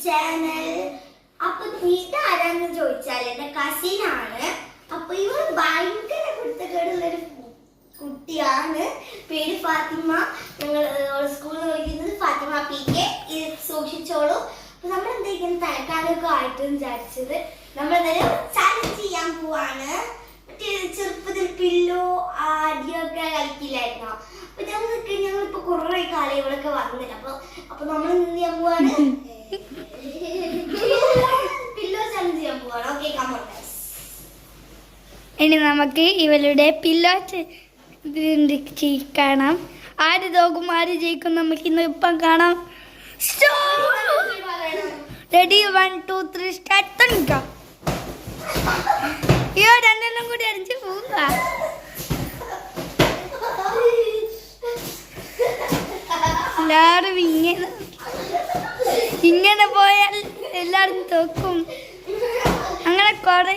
Channel. അപ്പൊ ഇതാരാന്ന് ചോദിച്ചാൽ എന്റെ കസിനാണ്. അപ്പൊ ഇവർ ഭയങ്കര കുരുത്തക്കേടുള്ളൊരു കുട്ടിയാണ്. പേര് ഫാത്തിമ. ഞങ്ങൾ സ്കൂളിൽ വിളിക്കുന്നത് ഫാത്തിമ PK. ഇത് സൂക്ഷിച്ചോളൂ. അപ്പൊ നമ്മൾ എന്തെങ്കിലും തലക്കാലൊക്കെ ആയിട്ട് വിചാരിച്ചത് നമ്മൾ ചാലഞ്ച് ചെയ്യാൻ പോവാണ്. മറ്റേ ചെറുപ്പത്തിൽ പില്ലോ അടിയൊക്കെ കളിക്കില്ലായിരുന്നോ? അപ്പൊ ഞങ്ങളിപ്പോ കുറെ കാലം ഇവിടൊക്കെ വന്നില്ല. അപ്പൊ നമ്മൾ എന്ത് ചെയ്യാൻ പോവാണ്? പില്ലോ ചാലഞ്ച് ചെയ്യാൻ പോവാണ്. Okay, come on guys. ഇനി നമുക്ക് ഇവരുടെ പില്ലോ കാണാം. ആര് തോക്കും ആര് ജയിക്കും നമുക്ക് ഇന്ന് ഇപ്പം കാണാം. Ready 1 2 3 start. തുടങ്ങിക്കോ. അയ്യോ, രണ്ടെണ്ണം കൂടി അടിച്ച് പോവുക. എല്ലാരും ഇങ്ങനെ പോയാൽ എല്ലാരും തോക്കും. അങ്ങനെ കുറെ